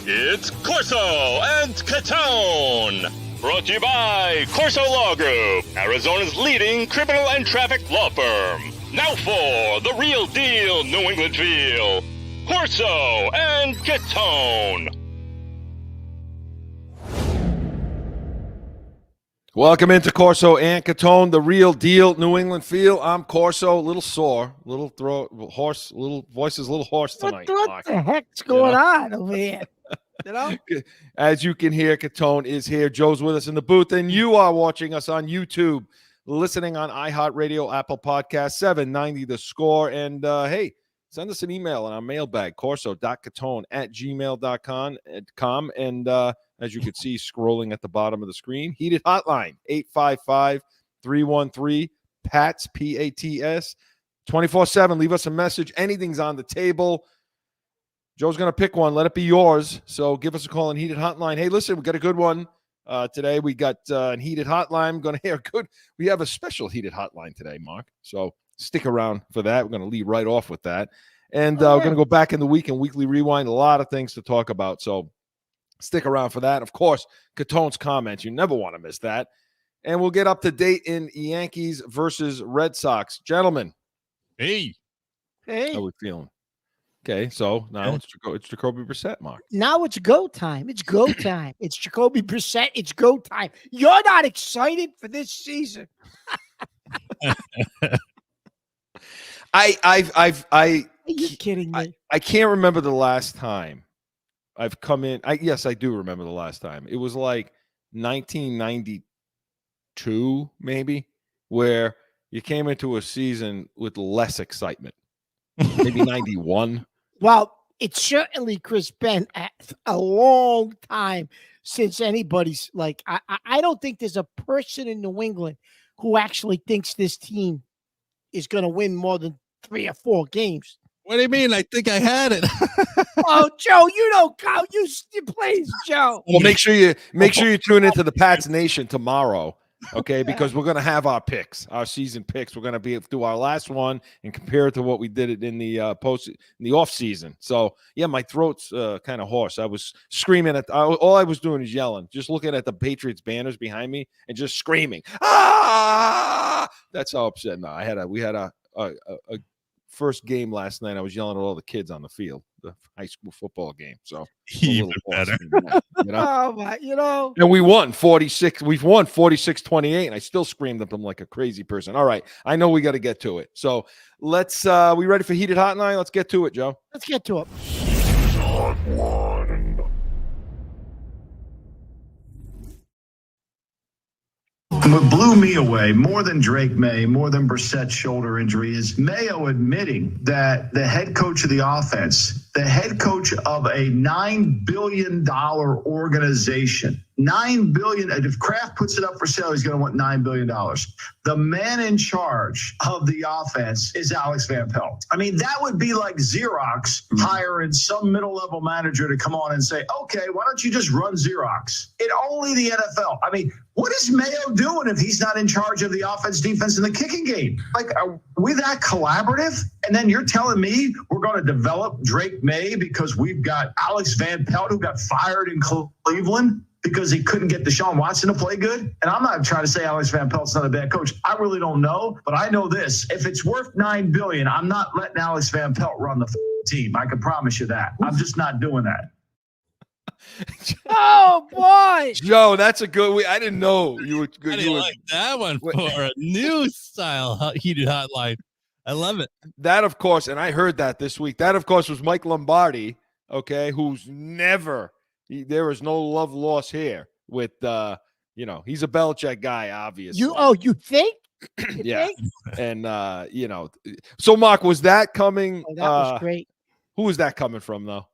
It's Corso and Catone. Brought to you by Corso Law Group, Arizona's leading criminal and traffic law firm. Now for the real deal New England feel. Corso and Catone. Welcome into Corso and Catone, the real deal New England feel. I'm Corso, a little sore, little throat, hoarse, little voice is a little hoarse tonight. What the heck's going on over here? You know? As you can hear, Catone is here. Joe's with us in the booth, and you are watching us on YouTube, listening on iHeartRadio, Apple Podcasts, 790 The Score. And hey, send us an email on our mailbag, corso.catone@gmail.com. And as you can see, scrolling at the bottom of the screen, heated hotline, 855-313-PATS, P-A-T-S, 24/7. Leave us a message. Anything's on the table. Joe's going to pick one. Let it be yours. So give us a call on heated hotline. Hey, listen, we got a good one today. We got a heated hotline. I'm going to hear good. We have a special heated hotline today, Mark. So stick around for that. We're going to lead right off with that. And we're going to go back in the week and weekly rewind. A lot of things to talk about. So stick around for that. Of course, Catone's comments. You never want to miss that. And we'll get up to date in Yankees versus Red Sox. Gentlemen. Hey. How we feeling? Okay, so now it's Jacoby Brissett, Mark. Now it's go time. It's go time. It's Jacoby Brissett. It's go time. You're not excited for this season. Are you kidding me? I can't remember the last time I've come in. Yes, I do remember the last time. It was like 1992, maybe, where you came into a season with less excitement. Maybe 91. Well, it's certainly, Chris, been a long time since anybody's like, I don't think there's a person in New England who actually thinks this team is going to win more than 3 or 4 games. What do you mean? I think I had it. Oh, Joe, you don't count. You please, Joe. Well, make sure you tune into the Pats Nation tomorrow. Okay, because we're going to have our picks, our season picks. We're going to do our last one and compare it to what we did in the off season. So yeah, my throat's kind of hoarse. I was screaming all I was doing is yelling, just looking at the Patriots banners behind me and just screaming. Ah! That's how upset. No, we had a first game last night. I was yelling at all the kids on the field, the high school football game. So even better. Oh my, and we won 46. We've won 46-28, and I still screamed at them like a crazy person. All right, I know we got to get to it. So let's. We ready for heated hotline? Let's get to it, Joe. Let's get to it. What blew me away more than Drake May, more than Brissett's shoulder injury, is Mayo admitting that the head coach of the offense, the head coach of a $9 billion organization, $9 billion. If Kraft puts it up for sale, he's going to want $9 billion. The man in charge of the offense is Alex Van Pelt. I mean, that would be like Xerox hiring some middle-level manager to come on and say, okay, why don't you just run Xerox? It only the NFL. I mean, what is Mayo doing if he's not in charge of the offense, defense, and the kicking game? Like, are we that collaborative? And then you're telling me we're going to develop Drake May because we've got Alex Van Pelt who got fired in Cleveland because he couldn't get Deshaun Watson to play good? And I'm not trying to say Alex Van Pelt's not a bad coach. I really don't know, but I know this. If it's worth $9 billion, I'm not letting Alex Van Pelt run the team. I can promise you that. I'm just not doing that. Oh boy, Joe, that's a good. I didn't know you were good. I didn't like that one for a new style heated hotline. I love it. That, of course, and I heard that this week. That, of course, was Mike Lombardi. Okay, who's never. There is no love lost here with. He's a Belichick guy, obviously. You think? Yeah, and So, Mark, was that coming? Oh, that was great. Who was that coming from, though?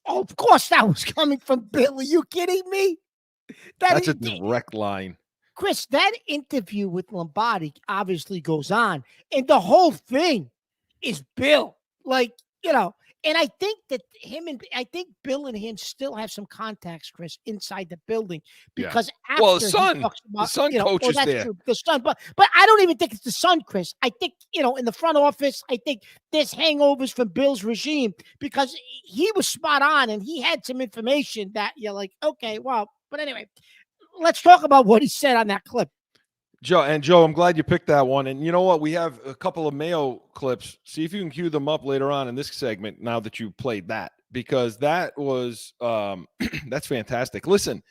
Oh, of course that was coming from Bill. Are you kidding me? That's a direct line. Chris, that interview with Lombardi obviously goes on, and the whole thing is Bill. Like, And I think that I think Bill and him still have some contacts, Chris, inside the building because after Well, he the talks about, son coaches that's there. true, the son, but I don't even think it's the son, Chris. I think, in the front office, I think there's hangovers from Bill's regime because he was spot on and he had some information that you're like, okay, well, but anyway, let's talk about what he said on that clip. Joe, I'm glad you picked that one. And you know what? We have a couple of Mayo clips. See if you can cue them up later on in this segment now that you played that, because that was that's fantastic. Listen,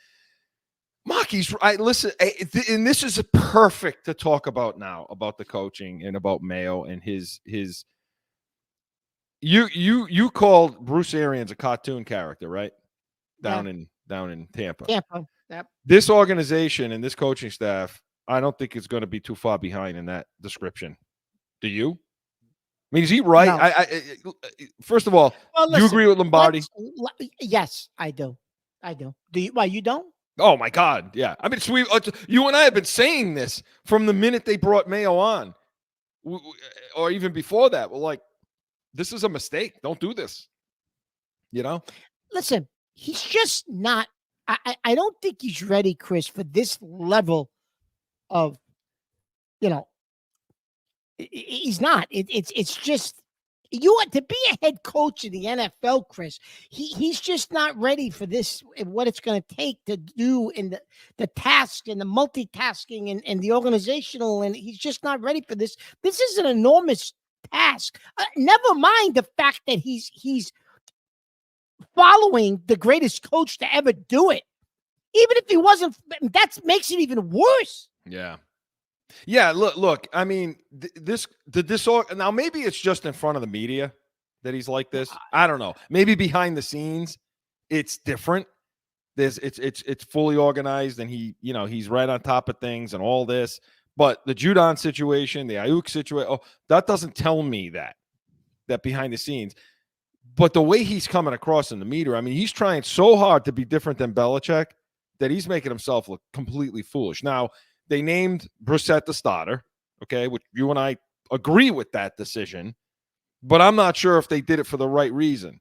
Maki's right. Listen, and this is perfect to talk about now, about the coaching and about Mayo and his you called Bruce Arians a cartoon character, right? Down in Tampa. Tampa. Yep. This organization and this coaching staff, I don't think it's going to be too far behind in that description. Do you? I mean, is he right? No. I first of all, Well, you agree with Lombardi? Yes, I do. Do you? Why you don't? Oh my God, yeah. I mean, you and I have been saying this from the minute they brought Mayo on, or even before that. We're like, this is a mistake. Don't do this. Listen, he's just not. I don't think he's ready, Chris, for this level of, he's not. It's just you want to be a head coach in the NFL, Chris. He's just not ready for this. What it's going to take to do in the task and the multitasking and the organizational, and he's just not ready for this. This is an enormous task. Never mind the fact that he's following the greatest coach to ever do it. Even if he wasn't, that makes it even worse. Yeah. Look. I mean, now maybe it's just in front of the media that he's like this. I don't know. Maybe behind the scenes, it's different. It's fully organized, and he's right on top of things and all this. But the Judon situation, the Ayuk situation, that doesn't tell me that behind the scenes. But the way he's coming across in the meter, I mean, he's trying so hard to be different than Belichick that he's making himself look completely foolish. Now, they named Brissett the starter, okay, which you and I agree with that decision, but I'm not sure if they did it for the right reason.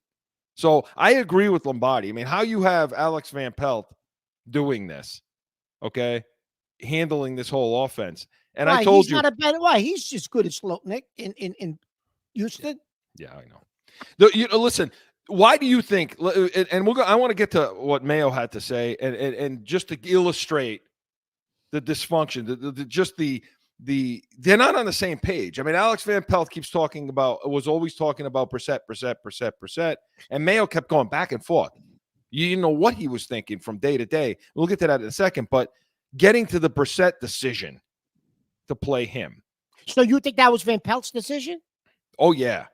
So I agree with Lombardi. I mean, how you have Alex Van Pelt doing this, okay, handling this whole offense. And I told you. He's not a better. Why? He's just good as Slotnick in Houston. Yeah, I know. Listen, why do you think, and I want to get to what Mayo had to say, and just to illustrate the dysfunction, they're not on the same page. I mean, Alex Van Pelt was always talking about Brissett, and Mayo kept going back and forth. You didn't know what he was thinking from day to day. We'll get to that in a second, but getting to the Brissett decision to play him. So you think that was Van Pelt's decision? Oh, yeah.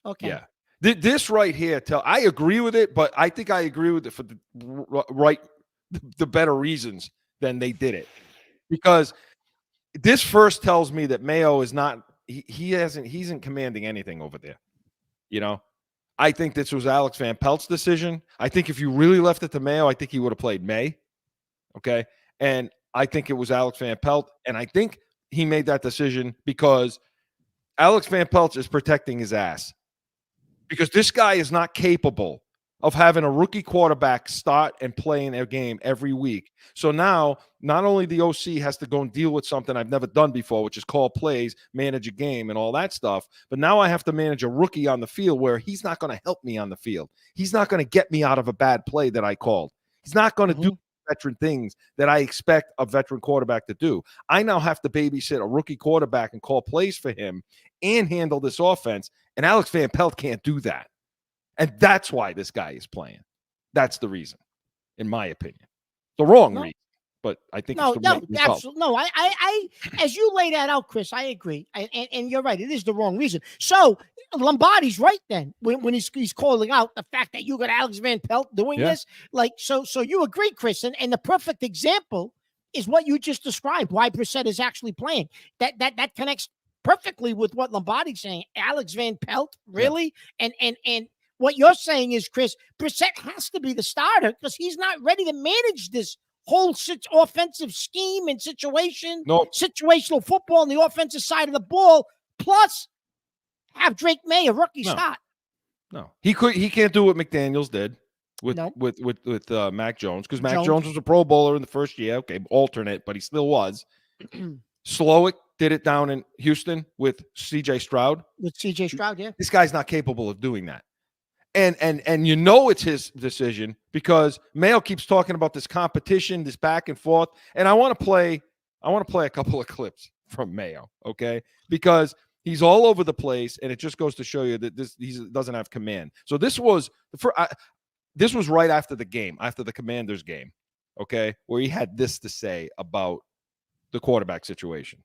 Okay. Yeah. This right here, I agree with it, but I think I agree with it for the better reasons than they did it. Because this first tells me that Mayo is not, he isn't commanding anything over there. I think this was Alex Van Pelt's decision. I think if you really left it to Mayo, I think he would have played May. Okay. And I think it was Alex Van Pelt. And I think he made that decision because Alex Van Pelt is protecting his ass. Because this guy is not capable of having a rookie quarterback start and play in their game every week. So now, not only the OC has to go and deal with something I've never done before, which is call plays, manage a game, and all that stuff, but now I have to manage a rookie on the field where he's not going to help me on the field. He's not going to get me out of a bad play that I called. He's not going to do veteran things that I expect a veteran quarterback to do. I now have to babysit a rookie quarterback and call plays for him and handle this offense. And Alex Van Pelt can't do that. And that's why this guy is playing. That's the reason, in my opinion. The wrong reason, but I think it's the right result. Absolutely. No, I as you lay that out, Chris, I agree. And you're right. It is the wrong reason. So Lombardi's right then when he's calling out the fact that you got Alex Van Pelt doing this. Like, so you agree, Chris. And the perfect example is what you just described, why Brissett is actually playing. That connects perfectly with what Lombardi's saying. Alex Van Pelt, really? Yeah. And what you're saying is, Chris, Brissett has to be the starter because he's not ready to manage this whole offensive scheme and situation, situational football on the offensive side of the ball, plus have Drake May, a rookie start. No, he can't do what McDaniels did with No. with Mac Jones, because Mac Jones was a Pro Bowler in the first year. Okay, alternate, but he still was. Slowick did it down in Houston with C.J. Stroud. With C.J. Stroud, yeah. This guy's not capable of doing that. And you know it's his decision, because Mayo keeps talking about this competition, this back and forth. And I want to play a couple of clips from Mayo, okay? Because he's all over the place, and it just goes to show you that he doesn't have command. So this was right after the game, after the Commanders game, okay, where he had this to say about the quarterback situation.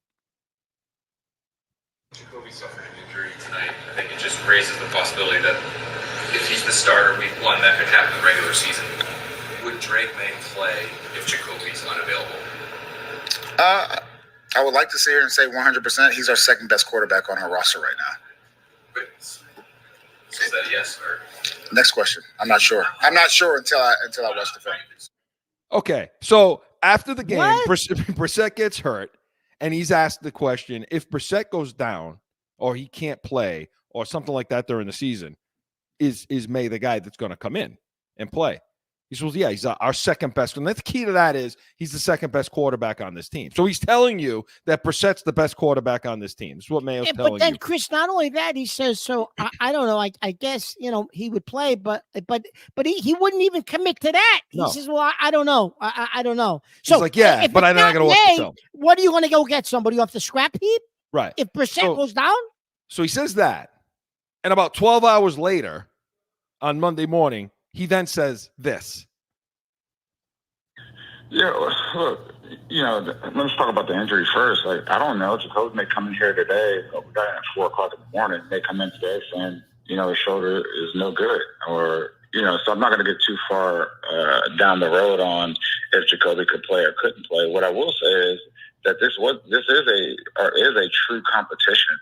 Jacoby suffered an injury tonight. I think it just raises the possibility that if he's the starter week 1, that could happen in the regular season. Would Drake May play if Jacoby's unavailable? I would like to sit here and say 100% he's our second best quarterback on our roster right now. Wait, so is that a yes or? Next question. I'm not sure. I'm not sure until I watch the film. Okay, so after the game, Brissett gets hurt, and he's asked the question, if Brissett goes down or he can't play or something like that during the season, is May the guy that's going to come in and play? He says, yeah, he's our second best. And the key to that is he's the second best quarterback on this team. So he's telling you that Brissett's the best quarterback on this team. That's what Mayo's telling you. But then, Chris, not only that, he says, so I don't know. I guess, he would play, but he wouldn't even commit to that. He says, well, I don't know. I don't know. So he's like, yeah, but I'm not going to watch the film. What are you going to go get? Somebody off the scrap heap? Right. If Brissett goes down? So he says that. And about 12 hours later, on Monday morning, he then says this. Yeah, look, let's talk about the injury first. Like, I don't know. Jacoby may come in here today. We got it at 4 o'clock in the morning. They come in today saying, his shoulder is no good. Or, so I'm not going to get too far down the road on if Jacoby could play or couldn't play. What I will say is that this is a true competition.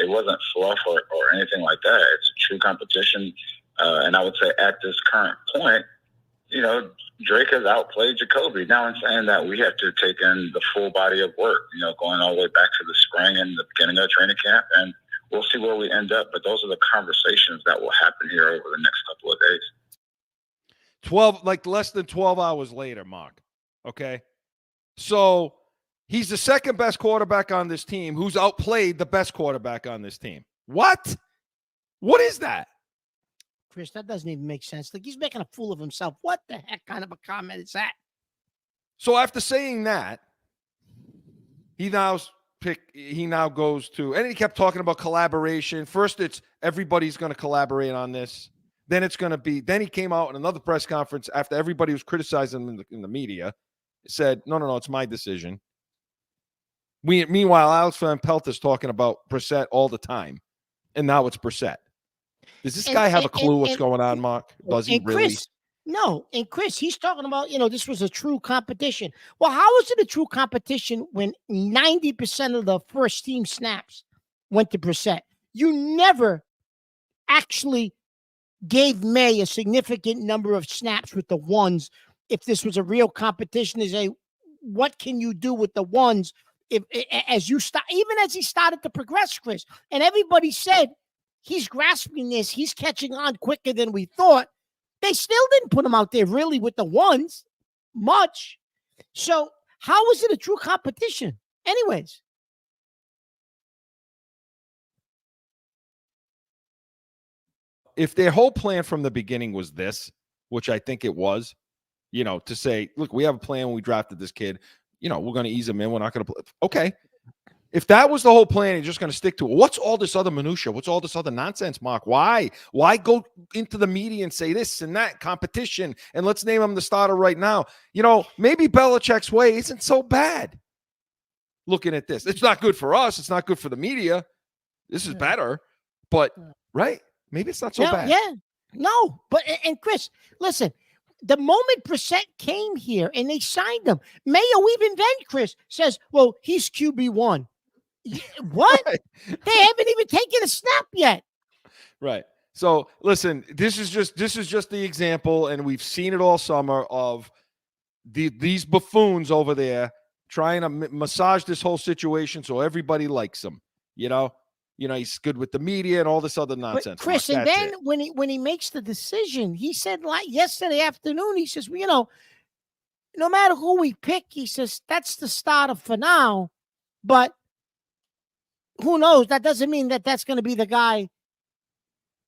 It wasn't fluff or anything like that. It's a true competition. And I would say at this current point, Drake has outplayed Jacoby. Now I'm saying that we have to take in the full body of work, going all the way back to the spring and the beginning of training camp, and we'll see where we end up. But those are the conversations that will happen here over the next couple of days. Less than 12 hours later, Mark. Okay. So he's the second best quarterback on this team who's outplayed the best quarterback on this team. What? What is that? Chris, that doesn't even make sense. Like, he's making a fool of himself. What the heck kind of a comment is that? So after saying that, he now goes to, and he kept talking about collaboration. First, it's everybody's going to collaborate on this. Then it's going to be, then he came out in another press conference after everybody was criticizing him in the media, said, no, it's my decision. Meanwhile, Alex Van Pelt is talking about Brissett all the time, and now it's Brissett. Does this guy have a clue what's going on, Mark? Does he really? Chris, no. And Chris, he's talking about, this was a true competition. Well, how is it a true competition when 90% of the first team snaps went to Brissett? You never actually gave May a significant number of snaps with the ones. If this was a real competition, to say, what can you do with the ones? Even as he started to progress, Chris, and everybody said, he's grasping this. He's catching on quicker than we thought. They still didn't put him out there really with the ones much. So how is it a true competition? Anyways. If their whole plan from the beginning was this, which I think it was, to say, look, we have a plan when we drafted this kid. We're going to ease him in. We're not going to play. Okay. If that was the whole plan, you're just going to stick to it. What's all this other minutia? What's all this other nonsense, Mark? Why go into the media and say this and that competition, and let's name him the starter right now? Maybe Belichick's way isn't so bad. Looking at this, it's not good for us. It's not good for the media. This is better, but right? Maybe it's not so bad. Yeah, no. But and Chris, listen. The moment Brissett came here and they signed him, Mayo even then, Chris, says, well, he's QB1. What? Right. They haven't even taken a snap yet. Right. So listen, this is just the example, and we've seen it all summer of these buffoons over there trying to massage this whole situation so everybody likes them. he's good with the media and all this other nonsense. But Chris, Mark, and then when he makes the decision, he said like yesterday afternoon, he says, well, no matter who we pick, he says that's the starter for now, but who knows? That doesn't mean that that's going to be the guy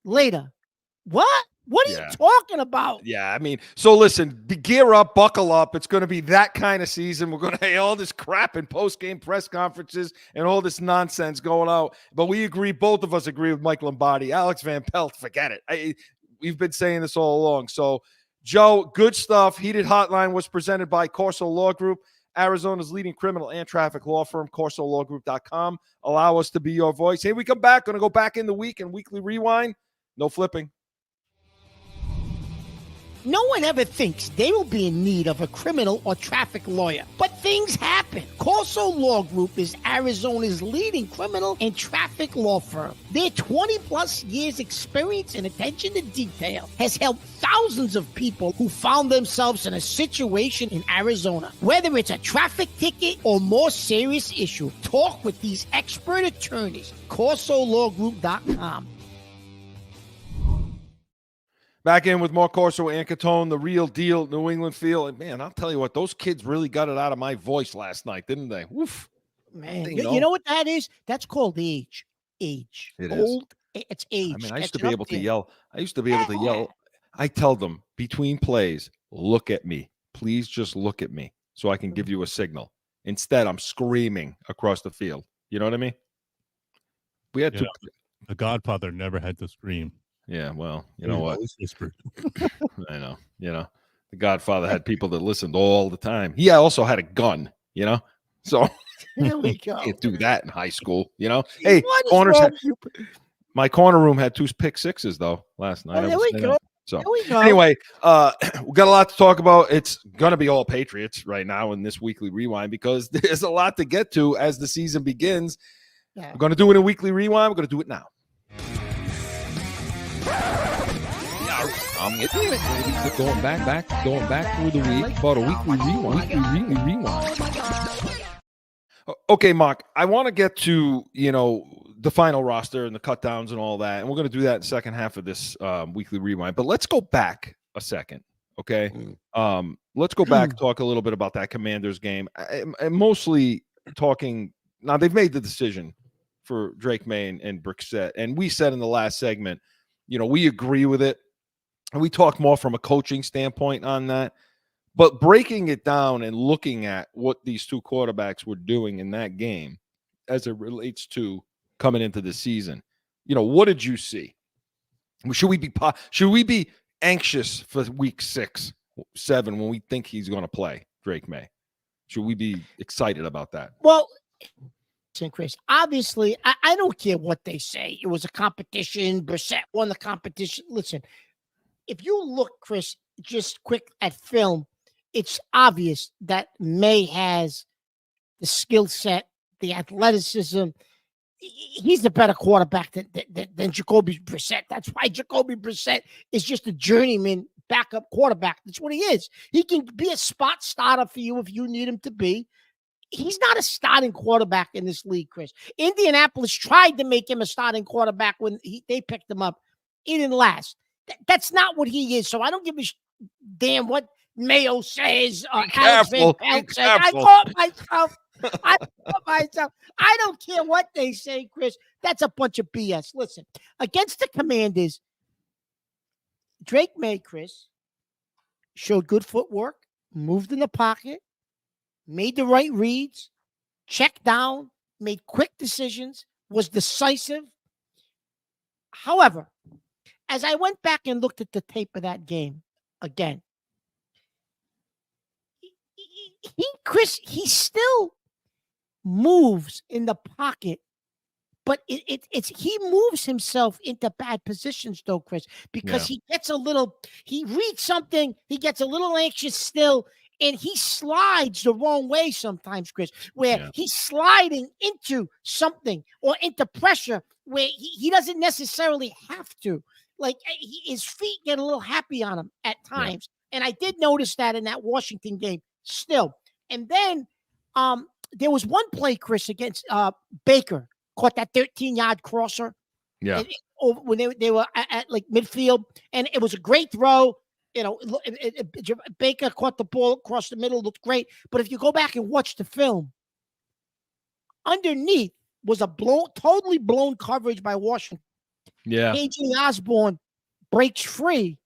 later. What? What are you talking about? Yeah, I mean, so listen, gear up, buckle up. It's going to be that kind of season. We're going to have all this crap in post-game press conferences and all this nonsense going out. But we agree, both of us agree with Mike Lombardi. Alex Van Pelt, forget it. We've been saying this all along. So, Joe, good stuff. Heated Hotline was presented by CORSO Law Group, Arizona's leading criminal and traffic law firm, CORSOLawGroup.com. Allow us to be your voice. Hey, we come back. Going to go back in the week and weekly rewind. No flipping. No one ever thinks they will be in need of a criminal or traffic lawyer, but things happen. CORSO Law Group is Arizona's leading criminal and traffic law firm. Their 20-plus years experience and attention to detail has helped thousands of people who found themselves in a situation in Arizona. Whether it's a traffic ticket or more serious issue, talk with these expert attorneys. CORSOLawGroup.com. Back in with more Corso and Catone, the real deal New England feel. And, man, I'll tell you what, those kids really got it out of my voice last night, didn't they? Woof. Man, you know what that is? That's called age. Age. It Old, is. It's age. I mean, I used to be able to yell. I tell them between plays, look at me. Please just look at me so I can give you a signal. Instead, I'm screaming across the field. You know what I mean? We had The Godfather never had to scream. Yeah, well, you know what? Whispered. I know. The Godfather had people that listened all the time. He also had a gun, So there we go. Can't do that in high school, Hey, corners. My corner room had 2 pick sixes though last night. There we go. So there we go. Anyway, we got a lot to talk about. It's gonna be all Patriots right now in this weekly rewind because there's a lot to get to as the season begins. Yeah. We're gonna do it in a weekly rewind. We're gonna do it now. Going back through the week, about a weekly rewind. Okay, Mark, I want to get to, the final roster and the cut downs and all that. And we're going to do that in the second half of this weekly rewind. But let's go back a second, okay? Let's go back, talk a little bit about that Commanders game. And mostly talking, now they've made the decision for Drake May and Brissett. And we said in the last segment, we agree with it. And we talked more from a coaching standpoint on that. But breaking it down and looking at what these two quarterbacks were doing in that game as it relates to coming into the season, what did you see? Should we be anxious for week 6, 7 when we think he's going to play Drake May? Should we be excited about that? Well, Chris, obviously, I don't care what they say. It was a competition. Brissett won the competition. Listen, if you look, Chris, just quick at film, it's obvious that May has the skill set, the athleticism. He's the better quarterback than Jacoby Brissett. That's why Jacoby Brissett is just a journeyman backup quarterback. That's what he is. He can be a spot starter for you if you need him to be. He's not a starting quarterback in this league, Chris. Indianapolis tried to make him a starting quarterback when they picked him up. He didn't last. That's not what he is. So I don't give a damn what Mayo says or Alex Van Pelt says. I caught myself. I don't care what they say, Chris. That's a bunch of BS. Listen, against the Commanders, Drake May, Chris, showed good footwork, moved in the pocket, made the right reads, checked down, made quick decisions, was decisive. However, as I went back and looked at the tape of that game again, he still moves in the pocket, but he moves himself into bad positions though, Chris, because he reads something, he gets a little anxious still, and he slides the wrong way sometimes, Chris, where he's sliding into something or into pressure where he doesn't necessarily have to. Like his feet get a little happy on him at times. And I did notice that in that Washington game still. And then there was one play, Chris, against Baker caught that 13-yard crosser. Yeah. When they were at like midfield, and it was a great throw. Baker caught the ball across the middle, looked great. But if you go back and watch the film, underneath was a totally blown coverage by Washington. Yeah. KJ Osborne breaks free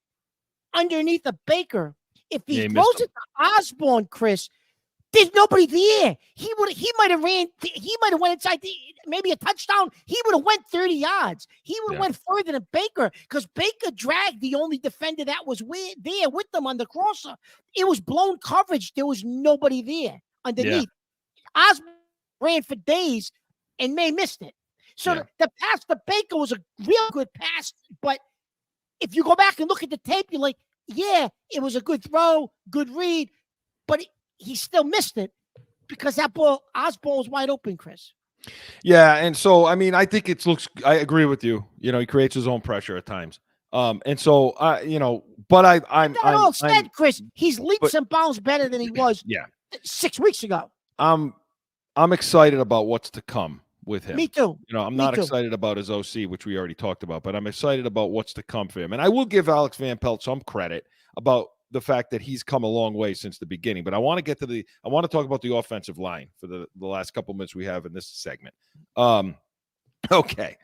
underneath a Baker. If he throws it to Osborne, Chris, there's nobody there. He might have ran. He might have went inside maybe a touchdown. He would have went 30 yards. He would have went further than Baker because Baker dragged the only defender that was there with them on the crosser. It was blown coverage. There was nobody there underneath. Yeah. Osborne ran for days, and May missed it. So the pass to Baker was a real good pass. But if you go back and look at the tape, you're like, yeah, it was a good throw, good read, but he still missed it because that ball, Osborne, was wide open, Chris. Yeah, and so I mean, I think I agree with you. He creates his own pressure at times. And so but I'm all said, Chris, he's leaps and bounds better than he was 6 weeks ago. I'm excited about what's to come with him. Me too. I'm not excited about his OC, which we already talked about, but I'm excited about what's to come for him. And I will give Alex Van Pelt some credit about the fact that he's come a long way since the beginning. But I want to talk about the offensive line for the last couple minutes we have in this segment. Okay.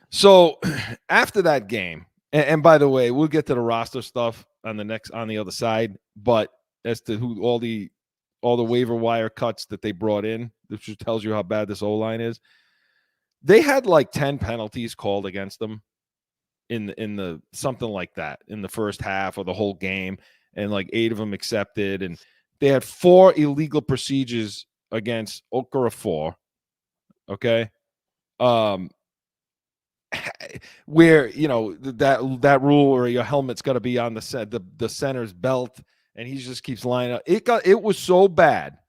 So after that game, and by the way, we'll get to the roster stuff on the other side, but as to who all the waiver wire cuts that they brought in, which just tells you how bad this O-line is. They had like 10 penalties called against them in the something like that in the first half of the whole game, and like 8 of them accepted, and they had 4 illegal procedures against Okorofor. Okay. Where that rule where your helmet's got to be on the center's belt, and he just keeps lining up. It was so bad.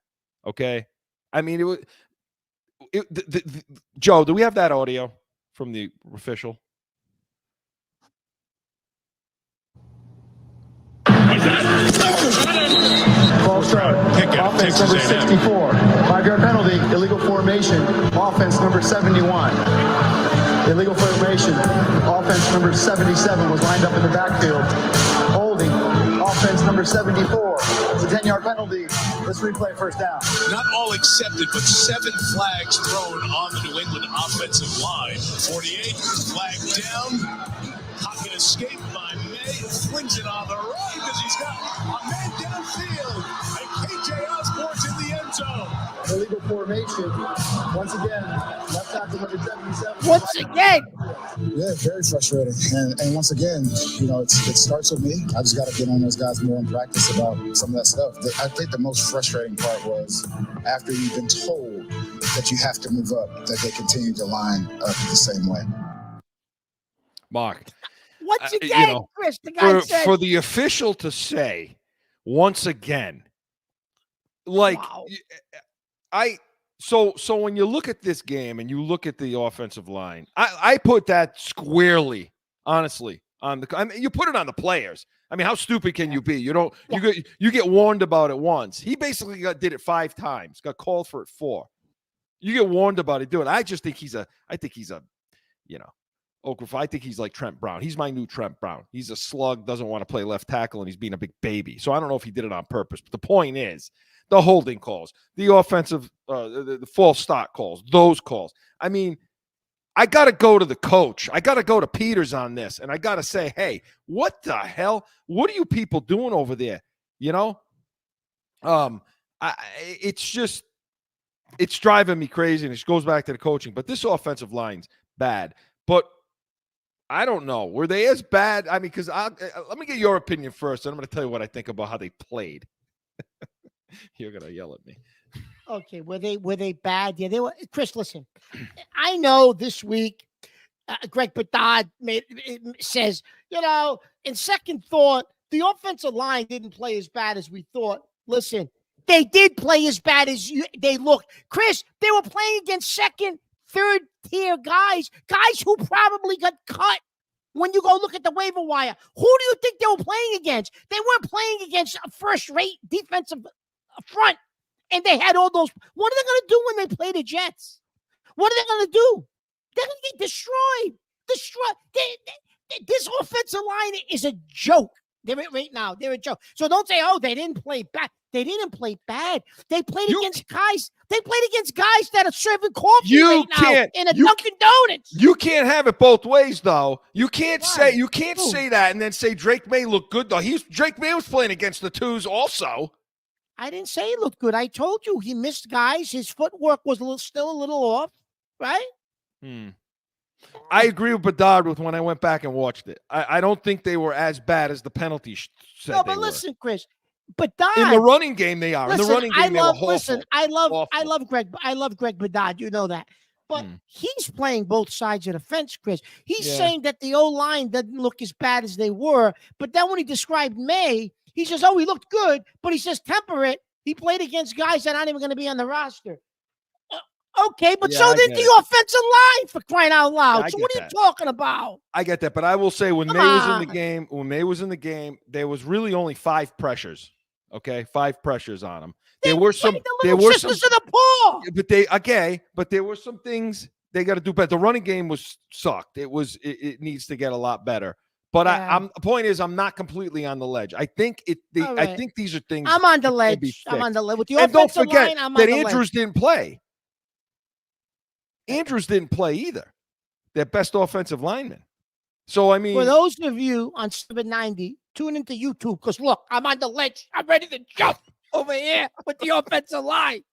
Okay. I mean, it was Joe, do we have that audio from the official? False start. Offense number 64. 5-yard penalty. Illegal formation. Offense number 71. Illegal formation. Offense number 77 was lined up in the backfield. Holding. Offense number 74. It's a 10-yard penalty. Let's replay first down. Not all accepted, but 7 flags thrown on the New England offensive line. 48, flag down. Pocket escape by May. Flings it on the right because he's got a man downfield. And KJ Osborne's in the end zone. Illegal formation. Once again, left tackle number 77. Once again. Yeah, very frustrating. And once again, it starts with me. I just got to get on those guys more in practice about some of that stuff. I think the most frustrating part was after you've been told that you have to move up, that they continue to line up the same way. Mark. Once again, Chris, the guy said. For the official to say, once again, like, wow. So when you look at this game and you look at the offensive line, I put that squarely, honestly, on the. I mean, you put it on the players. I mean, how stupid can you be? You get warned about it once. He basically did it 5 times. Got called for it 4. You get warned about it. Do it. I just think he's a. Okafor, I think he's like Trent Brown. He's my new Trent Brown. He's a slug, doesn't want to play left tackle, and he's being a big baby. So I don't know if he did it on purpose. But the point is, the holding calls, the offensive, the false start calls, those calls. I mean, I got to go to the coach. I got to go to Peters on this, and I got to say, hey, what the hell? What are you people doing over there? It's driving me crazy, and it goes back to the coaching. But this offensive line's bad. But I don't know. Were they as bad? I mean, because let me get your opinion first, and I'm going to tell you what I think about how they played. You're going to yell at me. Okay, were they bad? Yeah, they were. Chris, listen. I know this week, Greg Bedard says, in second thought, the offensive line didn't play as bad as we thought. Listen, they did play as bad as they looked. Chris, they were playing against second, third-tier guys who probably got cut when you go look at the waiver wire. Who do you think they were playing against? They weren't playing against a first-rate defensive front, and they had all those. What are they going to do when they play the Jets? What are they going to do? They're going to get destroyed. This offensive line is a joke. Right now, they're a joke. So don't say, "Oh, they didn't play bad." They didn't play bad. They played against guys. They played against guys that are serving coffee right now in a Dunkin' Donuts. You can't have it both ways, though. You can't say that and then say Drake May looked good, though. Drake May was playing against the twos also. I didn't say he looked good. I told you he missed guys. His footwork was still a little off, right? I agree with Bedard when I went back and watched it. I don't think they were as bad as the penalty said. No, but listen, Chris. Bedard, in the running game, they are. In the running game, they were awful. Listen, I love Greg Bedard. You know that. But he's playing both sides of the fence, Chris. He's saying that the O-line doesn't look as bad as they were. But then when he described May, he says, "Oh, he looked good," but he says, "Temper it. He played against guys that aren't even going to be on the roster." Okay, but so did the offensive line, for crying out loud. So what are you talking about? I get that, but I will say when May was in the game, there was really only 5 pressures. Okay, 5 pressures on him. There were some. There were some. But there were some things they got to do better. The running game sucked. It needs to get a lot better. But the point is, I'm not completely on the ledge. I think I think these are things. I'm on the ledge. I'm on the ledge with the offensive line. And don't forget that Andrews ledge. didn't play. Andrews didn't play either. Their best offensive lineman. So, I mean. For those of you on 790, tune into YouTube because, look, I'm on the ledge. I'm ready to jump over here with the offensive line.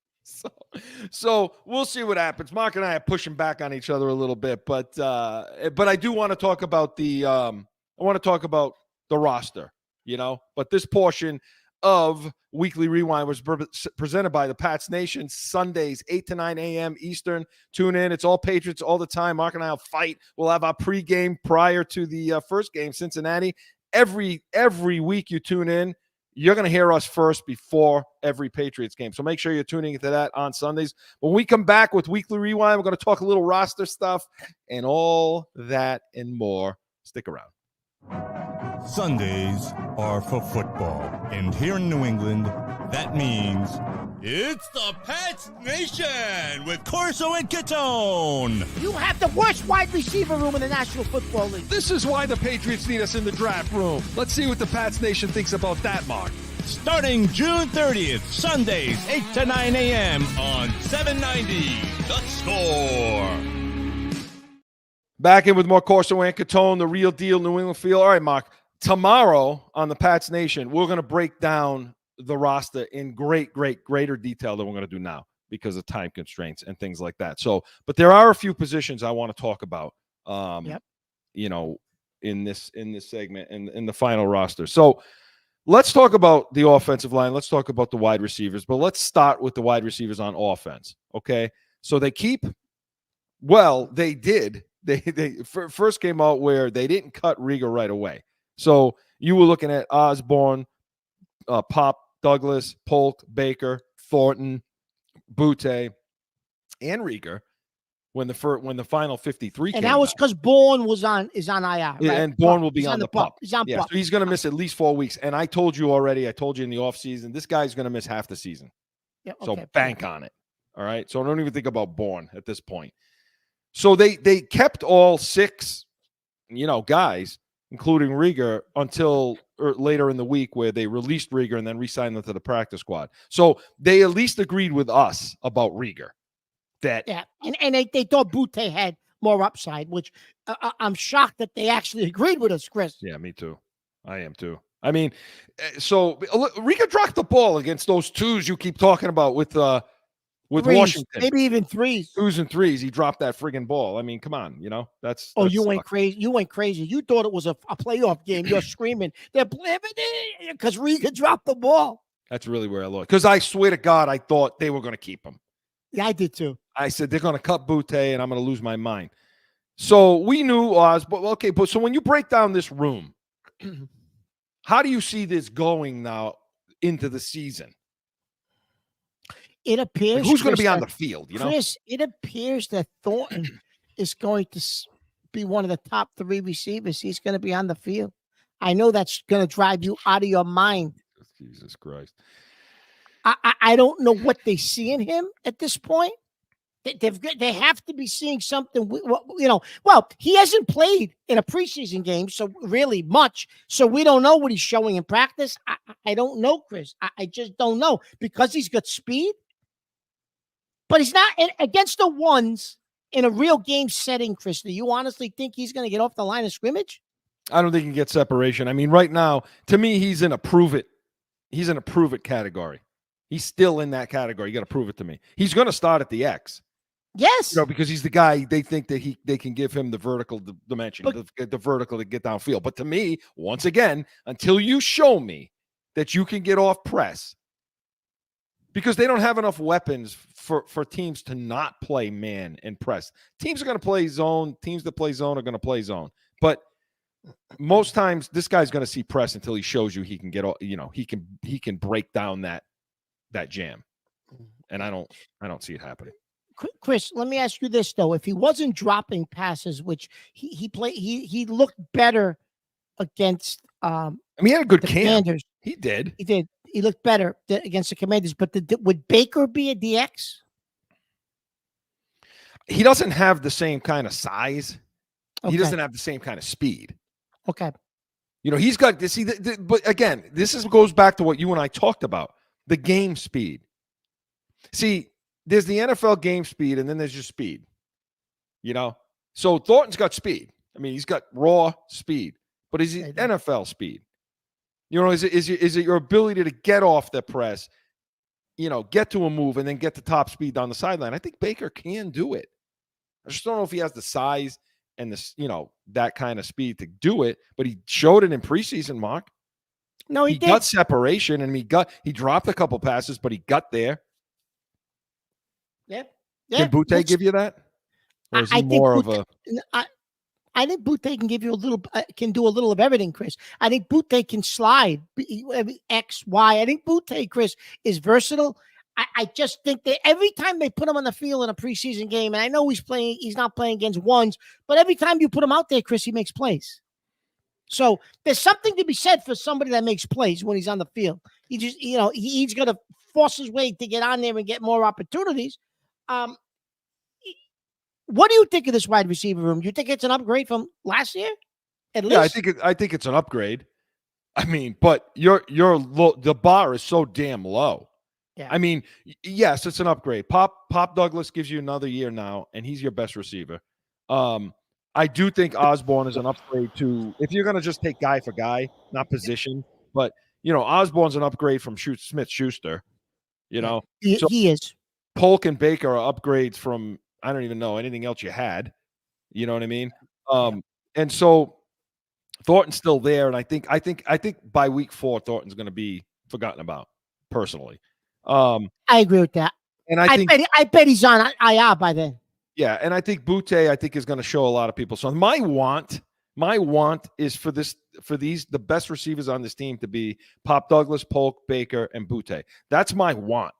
So we'll see what happens. Mark and I are pushing back on each other a little bit, but I do want to talk about the roster, But this portion of Weekly Rewind was presented by the Pats Nation, Sundays, 8 to 9 a.m. Eastern. Tune in. It's all Patriots all the time. Mark and I will fight. We'll have our pregame prior to the first game, Cincinnati. Every week you tune in, you're going to hear us first before every Patriots game. So make sure you're tuning into that on Sundays. When we come back with Weekly Rewind, we're going to talk a little roster stuff and all that and more. Stick around. Sundays are for football. And here in New England, that means it's the Pats Nation with Corso and Catone. You have the worst wide receiver room in the National Football League. This is why the Patriots need us in the draft room. Let's see what the Pats Nation thinks about that, Mark. Starting June 30th, Sundays, 8 to 9 a.m. on 790 The Score. Back in with more Corso and Catone, the real deal, New England feel. All right, Mark. Tomorrow on the Pats Nation, we're going to break down the roster in greater detail than we're going to do now because of time constraints and things like that. So, but there are a few positions I want to talk about, in this segment and in the final roster. So let's talk about the offensive line. Let's talk about the wide receivers, but let's start with the wide receivers on offense. Okay. So they did. They first came out where they didn't cut Rieger right away. So you were looking at Osborne, Pop, Douglas, Polk, Baker, Thornton, Butte, and Rieger when the final 53 came and that was because Bourne is on IR. Right? Yeah, and Bourne will be on the pup. He's on pup. So he's going to miss at least 4 weeks. And I told you in the offseason, this guy's going to miss half the season. Yeah, okay, so bank on it. All right. So don't even think about Bourne at this point. So they kept all 6, guys, including Rieger, until later in the week where they released Rieger and then re-signed them to the practice squad. So they at least agreed with us about Rieger. And they thought Butte had more upside, which I'm shocked that they actually agreed with us, Chris. Yeah, me too. I am too. I mean, so Rieger dropped the ball against those 2s you keep talking about with threes, Washington. Maybe even 3s. 2s and 3s. He dropped that friggin' ball. I mean, come on, that's you went crazy. You went crazy. You thought it was a playoff game. You're screaming. They're because Rieger dropped the ball. That's really where I looked. Because I swear to God, I thought they were going to keep him. Yeah, I did too. I said, they're going to cut Butte and I'm going to lose my mind. So we knew Oz, but so when you break down this room, how do you see this going now into the season? It appears who's going to be on the field, Chris, it appears that Thornton is going to be one of the top 3 receivers. He's going to be on the field. I know that's going to drive you out of your mind. Jesus Christ. I don't know what they see in him at this point. They have to be seeing something. Well, he hasn't played in a preseason game, so really much. So we don't know what he's showing in practice. I don't know, Chris. I just don't know because he's got speed, but he's not against the ones in a real game setting. Chris, do you honestly think he's going to get off the line of scrimmage? I don't think he can get separation. I mean, right now, to me, he's in a prove it. He's in a prove it category. He's still in that category. You got to prove it to me. He's going to start at the X. Yes. Because he's the guy they think that they can give him the vertical dimension, the vertical to get downfield. But to me, once again, until you show me that you can get off press, because they don't have enough weapons for teams to not play man and press. Teams are going to play zone. Teams that play zone are going to play zone. But most times, this guy's going to see press until he shows you he can get, he can break down that jam, and I don't see it happening. Chris, let me ask you this though: if he wasn't dropping passes, which he looked better against. He had a good camp. Commanders. He did. He did. He looked better against the Commanders. But would Baker be a DX? He doesn't have the same kind of size. Okay. He doesn't have the same kind of speed. Okay. He's got this. But again, goes back to what you and I talked about: the game speed. See, there's the NFL game speed, and then there's your speed. So Thornton's got speed. I mean, he's got raw speed, but is he NFL speed? Is it your ability to get off the press, get to a move and then get to top speed down the sideline? I think Baker can do it. I just don't know if he has the size and that kind of speed to do it, but he showed it in preseason, Mark. No, he did. Got separation, and he dropped a couple passes, but he got there. Yeah. Can Butte give you that? Or is he more of a? I think Butte can give you can do a little of everything, Chris. I think Butte can slide X, Y. I think Butte, Chris, is versatile. I just think that every time they put him on the field in a preseason game, and I know he's not playing against ones, but every time you put him out there, Chris, he makes plays. So there's something to be said for somebody that makes plays when he's on the field. He just, he's going to force his way to get on there and get more opportunities. What do you think of this wide receiver room? Do you think it's an upgrade from last year? At least? I think it's an upgrade. I mean, but the bar is so damn low. Yeah. I mean, yes, it's an upgrade. Pop Douglas gives you another year now, and he's your best receiver. I do think Osborne is an upgrade to, if you're going to just take guy for guy, not position, but Osborne's an upgrade from Smith-Schuster. He is. Polk and Baker are upgrades from, I don't even know anything else you had. You know what I mean? And so Thornton's still there, and I think by week 4 Thornton's going to be forgotten about personally. I agree with that. And I bet he's on IR by then. Yeah, and I think Butte is going to show a lot of people. So my want is for the best receivers on this team to be Pop Douglas, Polk, Baker, and Butte. That's my want.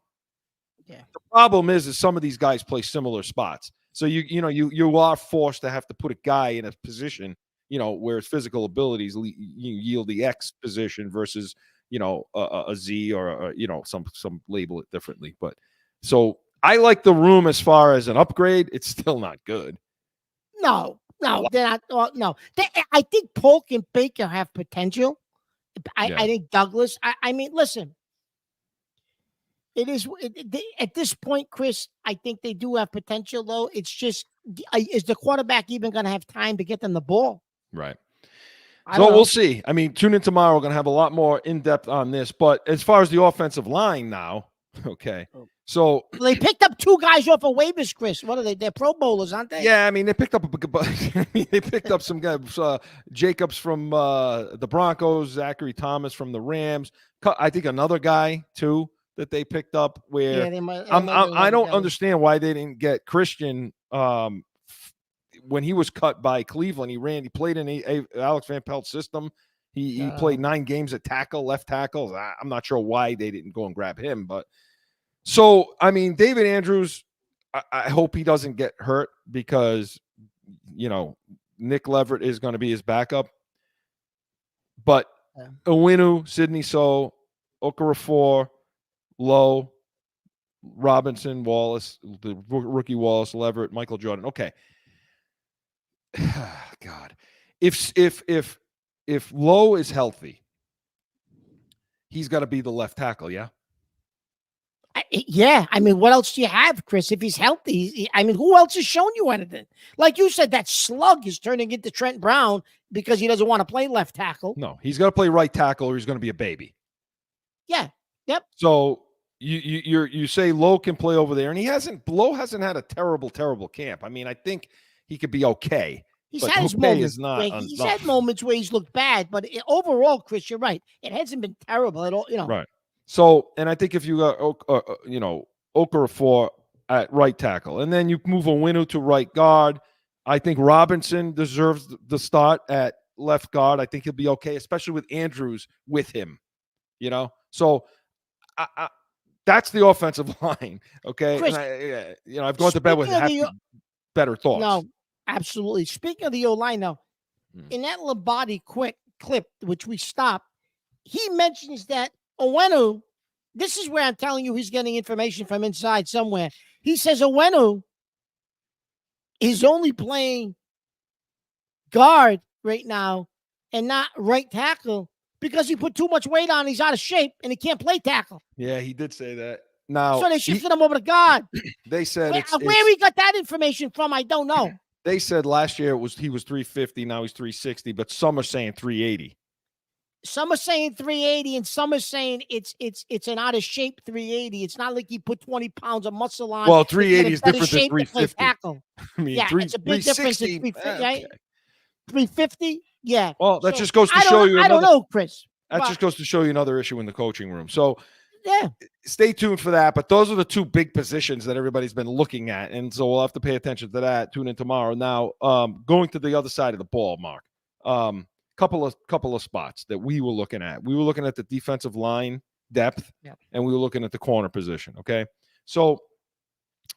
Yeah. The problem is some of these guys play similar spots. So you are forced to have to put a guy in a position, where his physical abilities yield the X position versus, a Z or some label it differently. But so I like the room as far as an upgrade. It's still not good. No, they're not. No, I think Polk and Baker have potential. I think Douglas. I mean, listen. It is at this point, Chris. I think they do have potential, though. It's just, is the quarterback even going to have time to get them the ball? Right. So we'll see. I mean, tune in tomorrow. We're going to have a lot more in depth on this. But as far as the offensive line now, okay. So they picked up 2 guys off of waivers, Chris. What are they? They're Pro Bowlers, aren't they? Yeah, I mean, they picked up some guys. Jacobs from the Broncos, Zachary Thomas from the Rams. I think another guy too that they picked up. Where I don't understand why they didn't get Christian when he was cut by Cleveland. He played in Alex Van Pelt's system. He played 9 games at left tackle. I'm not sure why they didn't go and grab him, but. So, I mean, David Andrews, I hope he doesn't get hurt because, Nick Leverett is going to be his backup. But Owinu, Sidney Sow, Okafor, Lowe, Robinson, Wallace, the rookie Wallace, Leverett, Michael Jordan. Okay. God. If Lowe is healthy, he's got to be the left tackle, yeah? Yeah, I mean, what else do you have, Chris? If he's healthy, I mean, who else has shown you anything? Like you said, that slug is turning into Trent Brown because he doesn't want to play left tackle. No, he's got to play right tackle or he's going to be a baby. Yeah, yep. So you say Lowe can play over there, and Lowe hasn't had a terrible camp. I mean, I think he could be okay. He's had his moments. He's had moments where he's looked bad, but overall, Chris, you're right. It hasn't been terrible at all. Right. So, and I think if you got Okafor at right tackle, and then you move Owinu to right guard, I think Robinson deserves the start at left guard. I think he'll be okay, especially with Andrews with him. So that's the offensive line. Okay, Chris, and I've gone to bed with better thoughts. No, absolutely. Speaking of the O-line, now in that Labate clip, which we stopped, he mentions that Owenu, this is where I'm telling you he's getting information from inside somewhere. He says Owenu is only playing guard right now and not right tackle because he put too much weight on. He's out of shape and he can't play tackle. Yeah, he did say that. Now, so they shifted him over to guard. They said where he got that information from, I don't know. They said last year he was 350, now he's 360, but some are saying 380. Some are saying 380, and some are saying it's an out of shape 380. It's not like he put 20 pounds of muscle on. Well, 380 is different than 350. Tackle. I mean, yeah, it's a big difference. 350, yeah. Well, that just goes to show you. I don't know, Chris. That just goes to show you another issue in the coaching room. So, yeah, stay tuned for that. But those are the two big positions that everybody's been looking at, and so we'll have to pay attention to that. Tune in tomorrow. Now, going to the other side of the ball, Mark. Couple of spots that we were looking at. We were looking at the defensive line depth, and we were looking at the corner position. Okay, so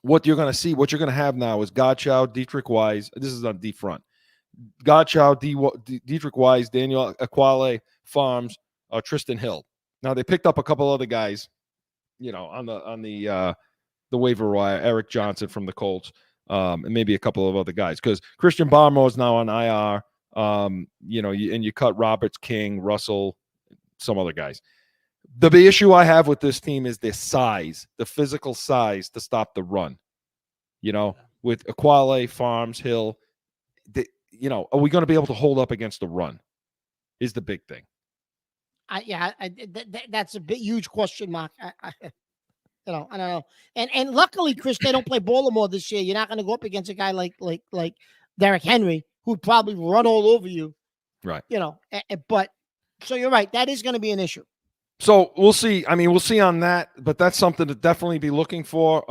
what you're going to see, what you're going to have now is Godchow, Dietrich Wise. This is on D front. Godchow, Dietrich Wise, Daniel Aquale, Farms, Tristan Hill. Now they picked up a couple other guys, on the waiver wire. Eric Johnson from the Colts, and maybe a couple of other guys because Christian Barmore is now on IR. And you cut Roberts, King, Russell, some other guys. The issue I have with this team is their size, the physical size to stop the run. With Aquale, Farms, Hill, are we going to be able to hold up against the run? Is the big thing. That's a big, huge question mark. I don't know. And luckily, Chris, they don't play Baltimore this year. You're not going to go up against a guy like Derrick Henry, who'd probably run all over you. Right. But so you're right. That is going to be an issue. So we'll see. I mean, we'll see on that, but that's something to definitely be looking for.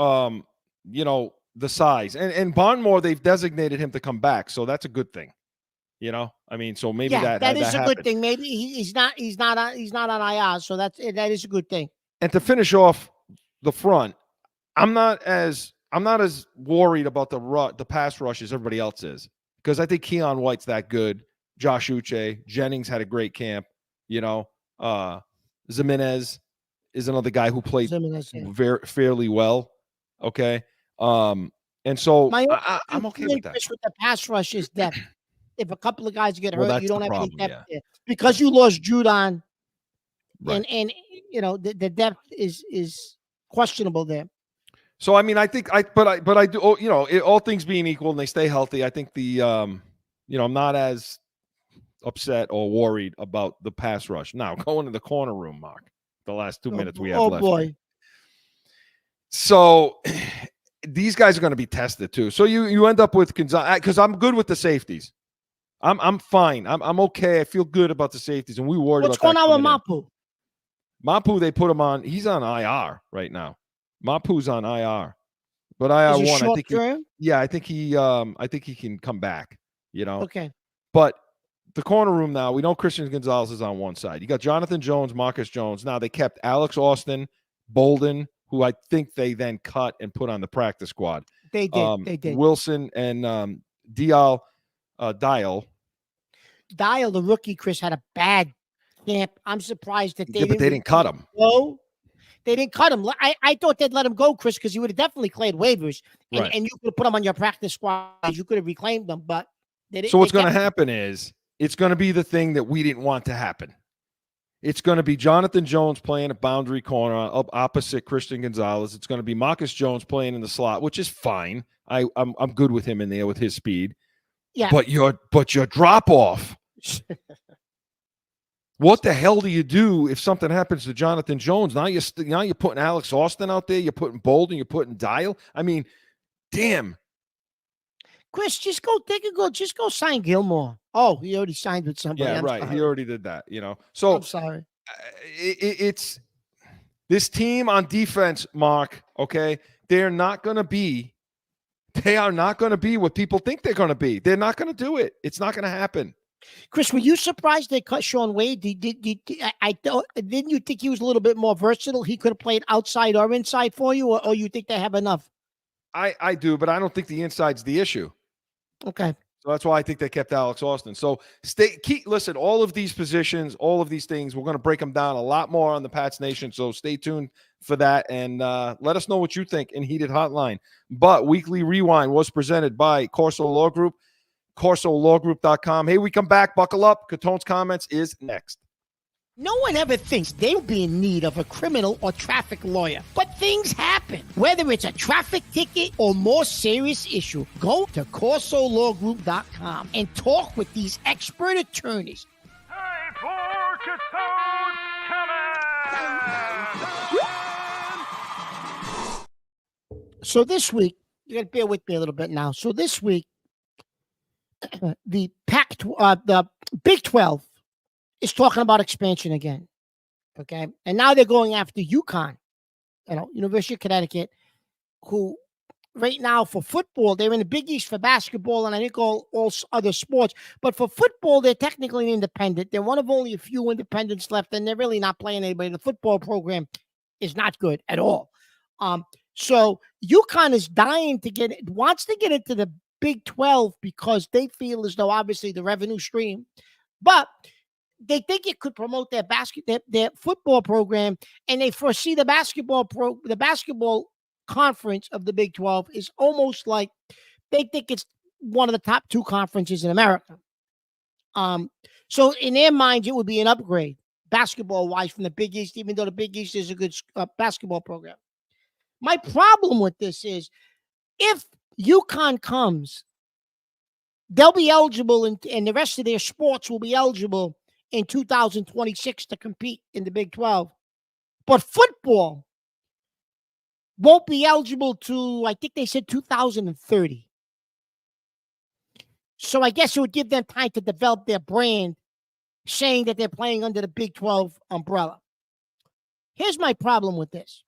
The size and Barmore, they've designated him to come back. So that's a good thing. I mean, so maybe that is a good thing. Maybe he's not on IR. So that is a good thing. And to finish off the front, I'm not as worried about the pass rush as everybody else is. Because I think Keon White's that good. Josh Uche, Jennings had a great camp. Zimenez is another guy who played fairly well. Okay. And so I'm okay with that. With the pass rush is depth. If a couple of guys get hurt, you don't have any depth there. Because you lost Judon. Right. And the depth is questionable there. So I mean, I think I do. All things being equal, and they stay healthy, I think I'm not as upset or worried about the pass rush. Now going to the corner room, Mark. The last 2 minutes we have left. Oh boy. So these guys are going to be tested too. So you end up with Gonzalez because I'm good with the safeties. I'm fine. I'm okay. I feel good about the safeties, and we worried. What's going on with Mapu? Mapu, they put him on. He's on IR right now. Mapu's on IR, but IR one. I think he can come back. Okay. But the corner room now, we know Christian Gonzalez is on one side. You got Jonathan Jones, Marcus Jones. Now they kept Alex Austin, Bolden, who I think they then cut and put on the practice squad. They did. Wilson and Dial. Dial, the rookie, Chris, had a bad camp. I'm surprised that they didn't cut him. No, They didn't cut him. I thought they'd let him go, Chris, because he would have definitely cleared waivers, and, Right. and you could have put him on your practice squad. You could have reclaimed them, but so what's going to happen is it's going to be the thing that we didn't want to happen. It's going to be Jonathan Jones playing a boundary corner up opposite Christian Gonzalez. It's going to be Marcus Jones playing in the slot, which is fine. I'm good with him in there with his speed. Yeah. But your drop off. What the hell do you do if something happens to Jonathan Jones? Now you're putting Alex Austin out there. You're putting Bolden. You're putting Dial. I mean, damn. Chris, just go sign Gilmore. Oh, he already signed with somebody. Yeah, I'm right. sorry. He already did that, So I'm sorry. It's this team on defense, Mark, okay? They are not going to be what people think they're going to be. They're not going to do it. It's not going to happen. Chris, were you surprised they cut Sean Wade? Didn't you think he was a little bit more versatile? He could have played outside or inside for you, or you think they have enough? I do, but I don't think the inside's the issue. Okay. So that's why I think they kept Alex Austin. So listen, all of these positions, all of these things, we're going to break them down a lot more on the Pats Nation. So stay tuned for that. And let us know what you think in Heated Hotline. But Weekly Rewind was presented by Corso Law Group, CorsoLawGroup.com. Hey, we come back. Buckle up. Catone's Comments is next. No one ever thinks they'll be in need of a criminal or traffic lawyer. But things happen. Whether it's a traffic ticket or more serious issue, go to CorsoLawGroup.com and talk with these expert attorneys. Time for Catone Comments! So this week, you got to bear with me a little bit now. So this week, the Big 12 is talking about expansion again, okay? And now they're going after UConn, University of Connecticut, who right now for football, they're in the Big East for basketball and I think all other sports. But for football, they're technically independent. They're one of only a few independents left, and they're really not playing anybody. The football program is not good at all. So UConn is wants to get into the Big 12 because they feel as though obviously the revenue stream, but they think it could promote their football program, and they foresee the basketball conference of the Big 12 is almost like they think it's one of the top two conferences in America. So in their minds, it would be an upgrade basketball-wise from the Big East, even though the Big East is a good basketball program. My problem with this is if UConn comes, they'll be eligible, and the rest of their sports will be eligible in 2026 to compete in the Big 12. But football won't be eligible to, I think they said 2030. So I guess it would give them time to develop their brand, saying that they're playing under the Big 12 umbrella. Here's my problem with this.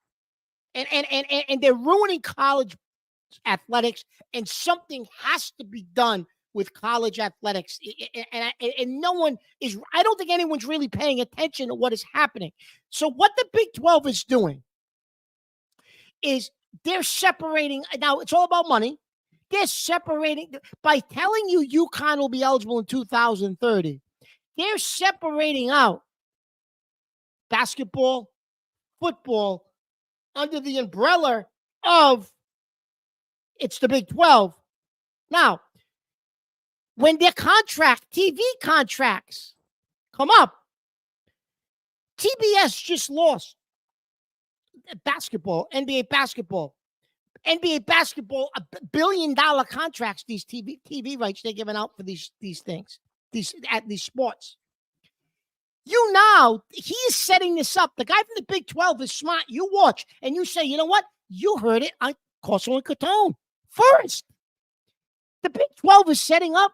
And they're ruining college athletics, and something has to be done with college athletics. And no one is, I don't think anyone's really paying attention to what is happening. So what the Big 12 is doing is they're separating. Now it's all about money. They're separating by telling you UConn will be eligible in 2030. They're separating out basketball, football under the umbrella of it's the Big 12. Now, when their TV contracts come up, TBS just lost basketball, NBA basketball, $1 billion contracts, these TV rights they're giving out for these things, these sports. He is setting this up. The guy from the Big 12 is smart. You watch and you say, you know what? You heard it on Corso and Catone first. The Big 12 is setting up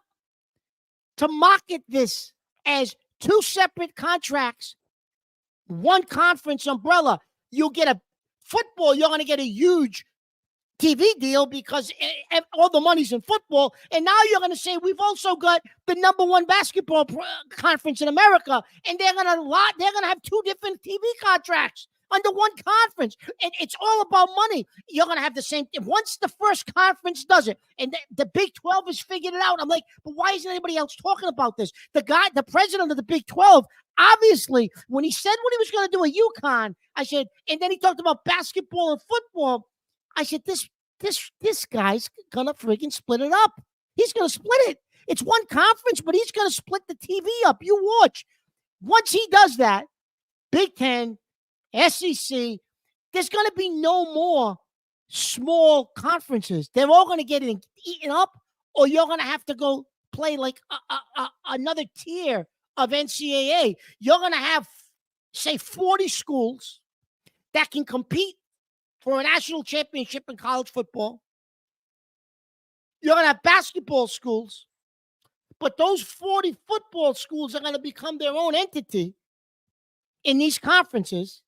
to market this as two separate contracts, one conference umbrella. You'll get a football. You're going to get a huge TV deal because all the money's in football. And now you're going to say we've also got the number one basketball conference in America, and they're going to have two different TV contracts under one conference. And it's all about money. You're going to have the same thing. Once the first conference does it, and the Big 12 has figured it out, I'm like, but why isn't anybody else talking about this? The president of the Big 12, obviously, when he said what he was going to do at UConn, I said, and then he talked about basketball and football. I said, this guy's going to freaking split it up. He's going to split it. It's one conference, but he's going to split the TV up. You watch. Once he does that, Big Ten, SEC, there's going to be no more small conferences. They're all going to get eaten up, or you're going to have to go play like another tier of NCAA. You're going to have, say, 40 schools that can compete for a national championship in college football. You're going to have basketball schools, but those 40 football schools are going to become their own entity in these conferences.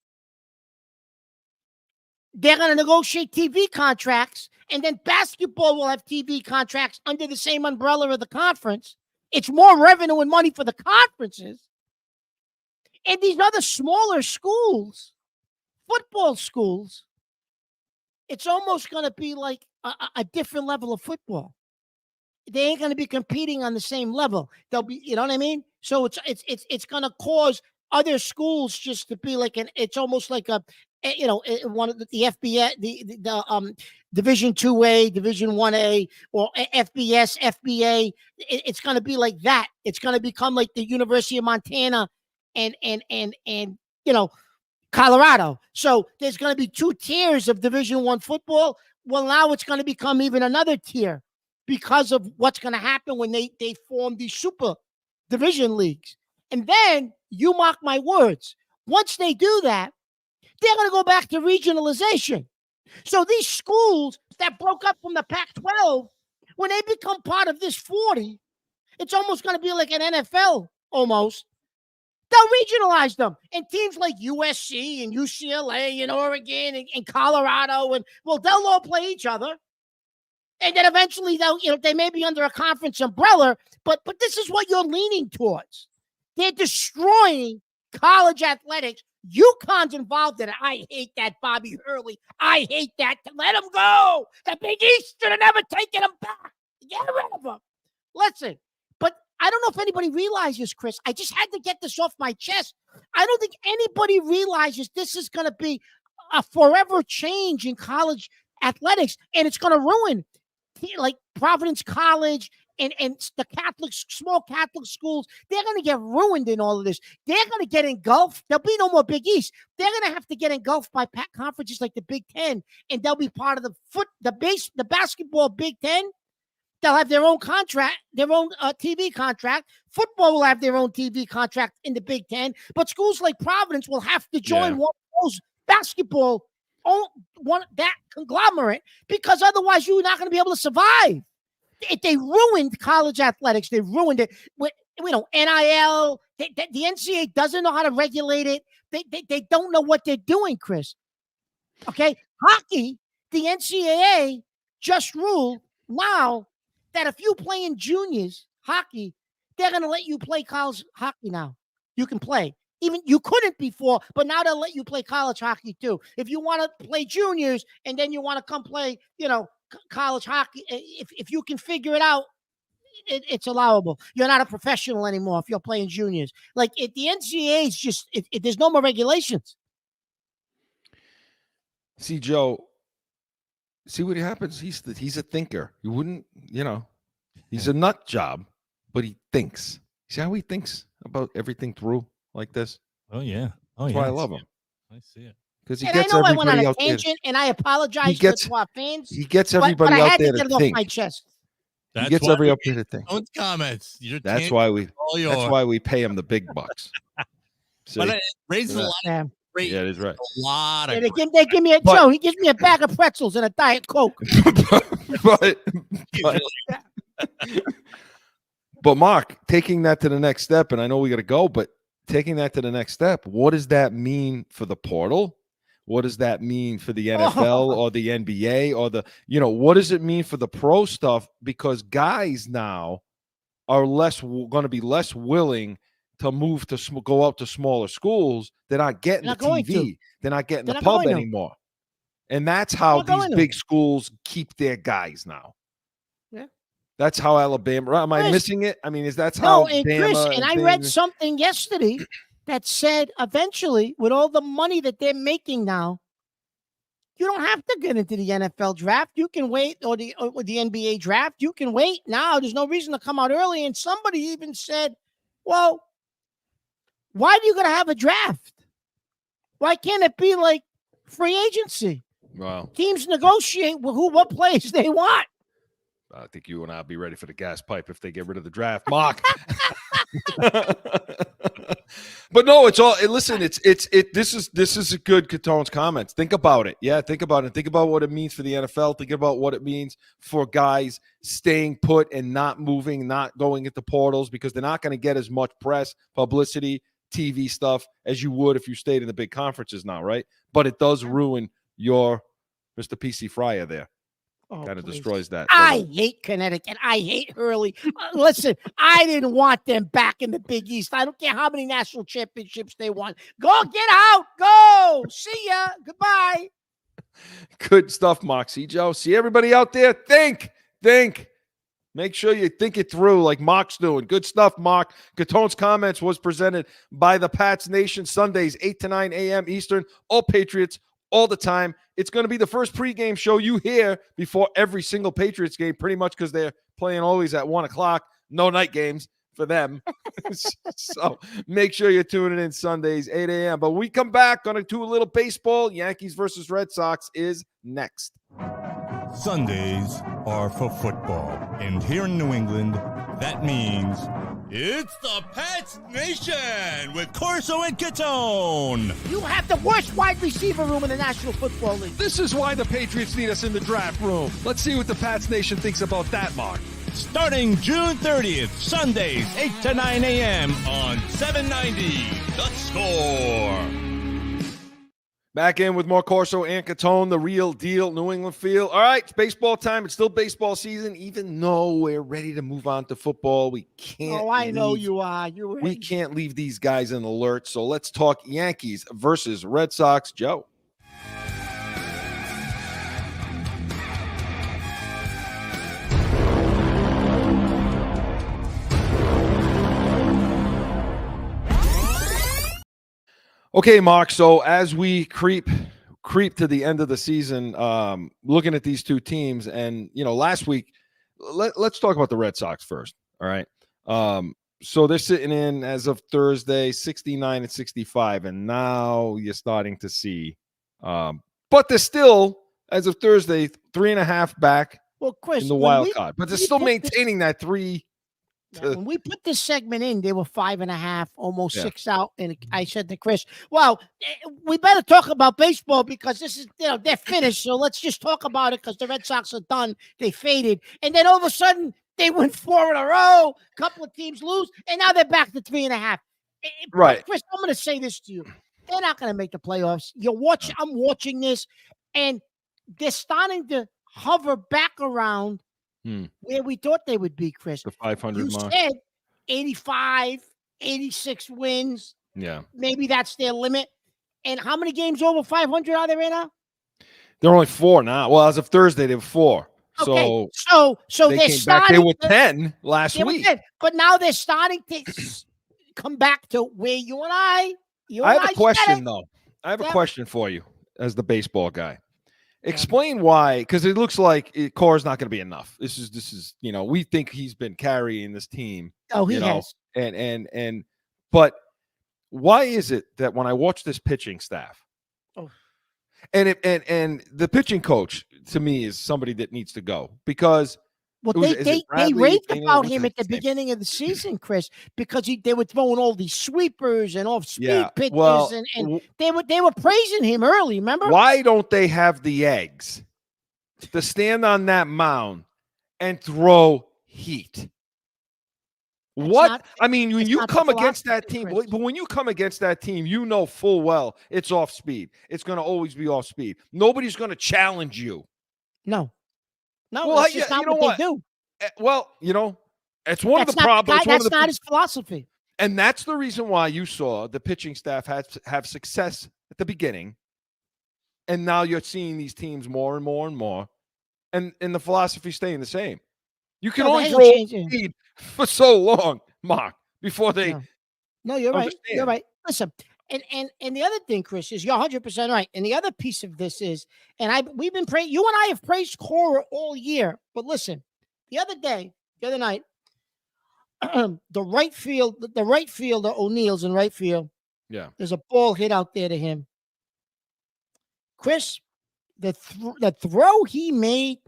They're going to negotiate TV contracts, and then basketball will have TV contracts under the same umbrella of the conference. It's more revenue and money for the conferences. And these other smaller schools, football schools, it's almost going to be like a different level of football. They ain't going to be competing on the same level. They'll be, you know what I mean? So it's going to cause other schools just to be like it's almost like one of the FBS, the Division 2A, Division 1A, or FBS, FBA. It's going to be like that. It's going to become like the University of Montana and Colorado. So there's going to be two tiers of Division 1 football. Well, now it's going to become even another tier because of what's going to happen when they form these super division leagues. And then, you mark my words, once they do that, they're going to go back to regionalization. So these schools that broke up from the Pac-12, when they become part of this 40, it's almost going to be like an NFL almost. They'll regionalize them. And teams like USC and UCLA and Oregon and Colorado, they'll all play each other. And then eventually they may be under a conference umbrella, but this is what you're leaning towards. They're destroying college athletics. UConn's involved in it. I hate that, Bobby Hurley. I hate that. Let him go. The Big East should have never taken him back. Get rid of him. Listen, but I don't know if anybody realizes, Chris, I just had to get this off my chest. I don't think anybody realizes this is going to be a forever change in college athletics, and it's going to ruin like Providence College and the small Catholic schools. They're going to get ruined in all of this. They're going to get engulfed. There'll be no more Big East. They're going to have to get engulfed by conferences like the Big Ten, and they'll be part of the basketball Big Ten. They'll have their own contract, their own TV contract. Football will have their own TV contract in the Big Ten, but schools like Providence will have to join one of those basketball, that conglomerate, because otherwise you're not going to be able to survive. They ruined college athletics. They ruined it with NIL. The NCAA doesn't know how to regulate it. They don't know what they're doing, Chris. Okay, hockey. The NCAA just ruled now that if you play in juniors hockey, they're going to let you play college hockey now. You can play. Even you couldn't before, but now they'll let you play college hockey too. If you want to play juniors and then you want to come play, college hockey, if you can figure it out, it's allowable. You're not a professional anymore if you're playing juniors. Like the NCAA is just, there's no more regulations. See, Joe, see what happens. He's a thinker. You wouldn't, he's a nut job, but he thinks. See how he thinks about everything through like this? Oh, yeah. That's why I love him. I see it. Because he and gets I know everybody I went on out a tangent, and I apologize to our fans. He gets everybody but I out had there to get to it think. off my chest. He gets everybody up there to think. Comments. That's why we pay him the big bucks. But it raises a lot. Yeah, it is right. A lot of. They give me Joe. He gives me a bag of pretzels and a Diet Coke. But Mark, taking that to the next step, and I know we got to go, but taking that to the next step, what does that mean for the portal? What does that mean for the NFL or the NBA or what does it mean for the pro stuff? Because guys now are going to be less willing to move to go out to smaller schools. They're not getting the TV. They're not getting the pub anymore. And that's how these big schools keep their guys now. Yeah. That's how Alabama. Am I missing it? I mean, that's how? No, and Chris, and I read something yesterday that said, eventually, with all the money that they're making now, you don't have to get into the NFL draft. You can wait, or the NBA draft. You can wait now. There's no reason to come out early. And somebody even said, well, why are you going to have a draft? Why can't it be like free agency? Wow. Teams negotiate with what players they want. I think you and I'll be ready for the gas pipe if they get rid of the draft. Mark. But no, it's all. Listen, this is a good Catone's comments. Think about it. Yeah, think about it. Think about what it means for the NFL. Think about what it means for guys staying put and not moving, not going into portals, because they're not going to get as much press, publicity, TV stuff as you would if you stayed in the big conferences now, right? But it does ruin your Mr. PC Fryer there. Kind of destroys that. I hate Connecticut. I hate Hurley. Listen, I didn't want them back in the Big East. I don't care how many national championships they won. Go, get out. Go. See ya. Goodbye. Good stuff, Moxie Joe. See everybody out there? Think. Make sure you think it through like Mark's doing. Good stuff, Mark. Catone's Comments was presented by the Pats Nation, Sundays, 8 to 9 a.m. Eastern. All Patriots, all the time. It's going to be the first pregame show you hear before every single Patriots game, pretty much because they're playing always at 1 o'clock. No night games for them. So make sure you're tuning in Sundays, 8 a.m. But when we come back, going to do a little baseball. Yankees versus Red Sox is next. Sundays are for football. And here in New England, that means it's the Pats Nation with Corso and Catone. You have the worst wide receiver room in the National Football League. This is why the Patriots need us in the draft room. Let's see what the Pats Nation thinks about that, Mark. Starting June 30th, Sundays, 8 to 9 a.m. on 790 The Score. Back in with more Corso and Catone, the real deal, New England feel. All right, it's baseball time. It's still baseball season. Even though we're ready to move on to football, we can't. Oh, I know you are. We can't leave these guys in the lurch. So let's talk Yankees versus Red Sox. Joe. Okay, Mark. So as we creep to the end of the season, looking at these two teams, and last week, let's talk about the Red Sox first. All right. So they're sitting in as of Thursday, 69 and 65, and now you're starting to see, but they're still as of Thursday 3.5 back. Well, Chris, in the wild card, but they're still maintaining that 3. When we put this segment in, they were 5.5, almost 6 out. And I said to Chris, well, we better talk about baseball because this is, they're finished. So let's just talk about it because the Red Sox are done. They faded. And then all of a sudden, they win 4 in a row. A couple of teams lose. And now they're back to 3.5. Right. Chris, I'm going to say this to you. They're not going to make the playoffs. I'm watching this, and they're starting to hover back around where we thought they would be, Chris. The 500 mark. You said 85, 86 wins. Yeah. Maybe that's their limit. And how many games over 500 are they right now? They're only 4 now. Well, as of Thursday, they were 4. Okay. So they they're came starting. Back. They were 10 last week. 10, but now they're starting to come back to where you and I. I have a question, though. I have a question for you as the baseball guy. Explain why, because it looks like core is not going to be enough. This is we think he's been carrying this team. Oh, he has. But why is it that when I watch this pitching staff, and the pitching coach to me is somebody that needs to go because they raved about him at the beginning of the season, Chris, because they were throwing all these sweepers and off-speed pitches, and they were praising him early. Remember? Why don't they have the eggs to stand on that mound and throw heat? When you come against that team, but when you come against that team, you know full well it's off speed. It's going to always be off speed. Nobody's going to challenge you. No, that's just not what they do. Well, it's one of the problems. That's not his philosophy. And that's the reason why you saw the pitching staff have success at the beginning. And now you're seeing these teams more and more and more. And the philosophy staying the same. You can only throw speed for so long, Mark, before they No, you're right. Understand. You're right. Listen, and the other thing, Chris, is you're 100% right. And the other piece of this is, we've been praying. You and I have praised Cora all year. But listen, the other night, the right fielder O'Neill's in right field. Yeah. There's a ball hit out there to him. Chris, the throw he made,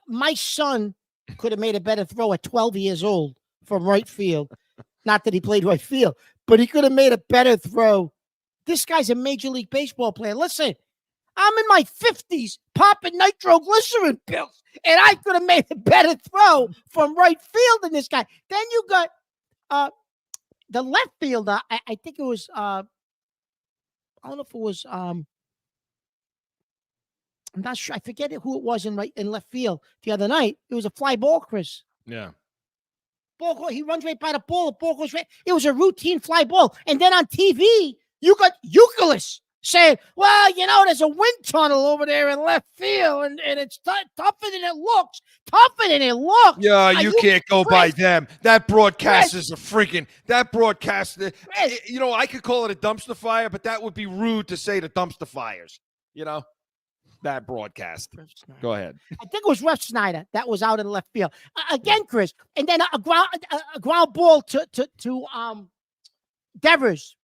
my son could have made a better throw at 12 years old from right field. Not that he played right field, but he could have made a better throw. This guy's a Major League Baseball player. Listen, I'm in my 50s popping nitroglycerin pills, and I could have made a better throw from right field than this guy. Then you got the left fielder. I think it was I don't know if it was I'm not sure. I forget who it was in left field the other night. It was a fly ball, Chris. Yeah. He runs right by the ball. The ball goes right. It was a routine fly ball. And then on TV, you got Euclid saying, well, there's a wind tunnel over there in left field, and it's tougher than it looks. Tougher than it looks. Yeah, you can't go by them. That broadcast is that broadcast. I could call it a dumpster fire, but that would be rude to say to dumpster fires. That broadcast. Go ahead. I think it was Ref Snyder that was out in left field again, Chris. And then a ground ball to Devers.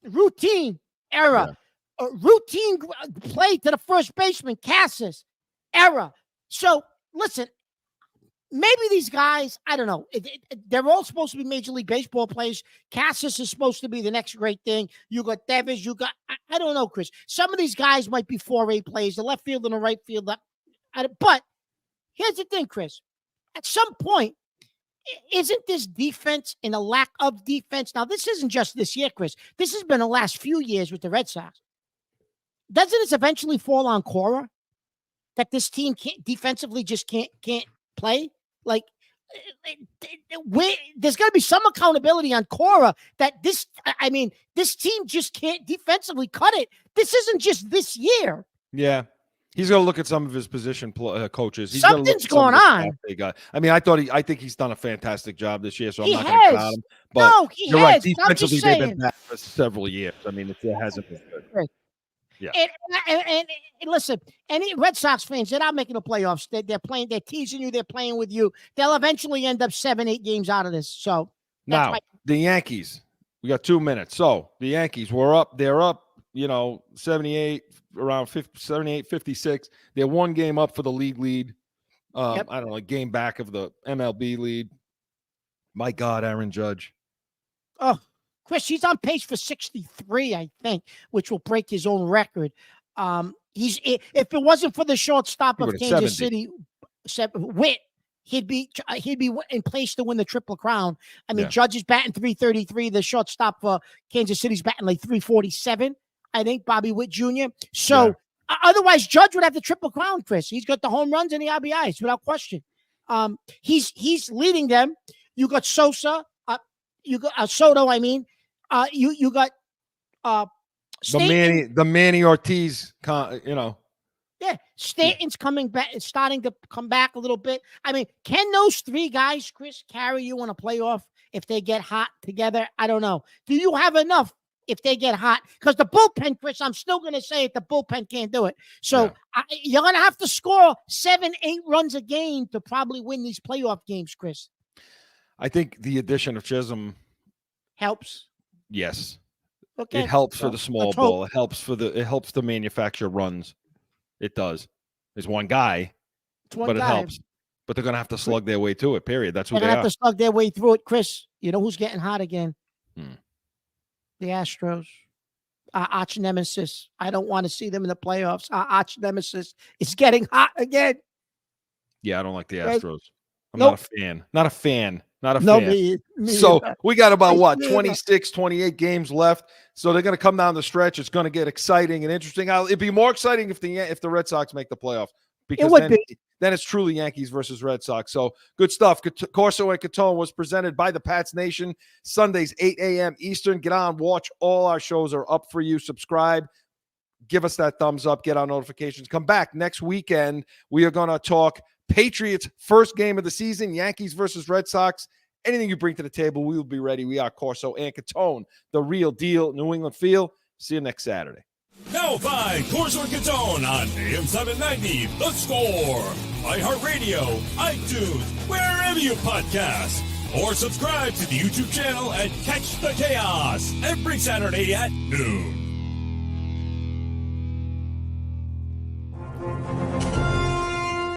Routine error. A routine play to the first baseman, Cassis. Error. So listen, maybe these guys, I don't know. They're all supposed to be Major League Baseball players. Cassis is supposed to be the next great thing. You got Devers. You got, I don't know, Chris. Some of these guys might be 4A players, the left field and the right field. But here's the thing, Chris. At some point, isn't this defense and a lack of defense? Now, this isn't just this year, Chris. This has been the last few years with the Red Sox. Doesn't this eventually fall on Cora? That this team defensively just can't play? Like, there's got to be some accountability on Cora that this team just can't defensively cut it. This isn't just this year. Yeah. He's going to look at some of his position coaches. He's Something's going on. I think he's done a fantastic job this year, so I'm not going to count him. But no, you're right. Defensively, they've been bad for several years. I mean, it hasn't been good. Right. Yeah. And listen, any Red Sox fans, they're not making the playoffs. They're playing. They're teasing you. They're playing with you. They'll eventually end up 7-8 games out of this. So now the Yankees. We got 2 minutes. So the Yankees were up. They're up. 78, around 78, 56. They're one game up for the league lead. I don't know, a game back of the MLB lead. My God, Aaron Judge. Oh, Chris, he's on pace for 63, I think, which will break his own record. If it wasn't for the shortstop of Kansas City, Witt, he'd be in place to win the Triple Crown. I mean, Judge is batting 333. The shortstop for Kansas City's batting like 347. I think Bobby Witt Jr. So otherwise, Judge would have the Triple Crown, Chris. He's got the home runs and the RBIs without question. He's leading them. You got Sosa. You got Soto. I mean, you got Stanton. the Manny Ortiz. Yeah, Stanton's coming back. It's starting to come back a little bit. I mean, can those three guys, Chris, carry you in a playoff if they get hot together? I don't know. Do you have enough if they get hot? Because the bullpen, Chris, I'm still going to say it. The bullpen can't do it. So you're going to have to score 7-8 runs a game to probably win these playoff games, Chris. I think the addition of Chisholm helps. Yes. Okay. It helps for the small ball. It helps to manufacture runs. It does. There's one guy, it helps. But they're going to have to slug their way to it, period. That's what they are. They're going to have to slug their way through it, Chris. You know who's getting hot again? The Astros. Our arch nemesis. I don't want to see them in the playoffs. Our arch nemesis is getting hot again. Yeah, I don't like the Astros. I'm not a fan. Not a fan. Me so either. We got about 26, 28 games left. So they're going to come down the stretch. It's going to get exciting and interesting. It'd be more exciting if the Red Sox make the playoffs, because then it's truly Yankees versus Red Sox. So good stuff. Corso and Catone was presented by the Pats Nation. Sundays, 8 a.m. Eastern. Get on, watch. All our shows are up for you. Subscribe. Give us that thumbs up. Get our notifications. Come back next weekend. We are going to talk Patriots' first game of the season, Yankees versus Red Sox, Anything you bring to the table, we will be ready. We are Corso and Catone, the real deal, New England feel. See you next Saturday. Now by Corso and Catone on AM 790, The Score, iHeartRadio, iTunes, wherever you podcast. Or subscribe to the YouTube channel and catch the chaos every Saturday at noon.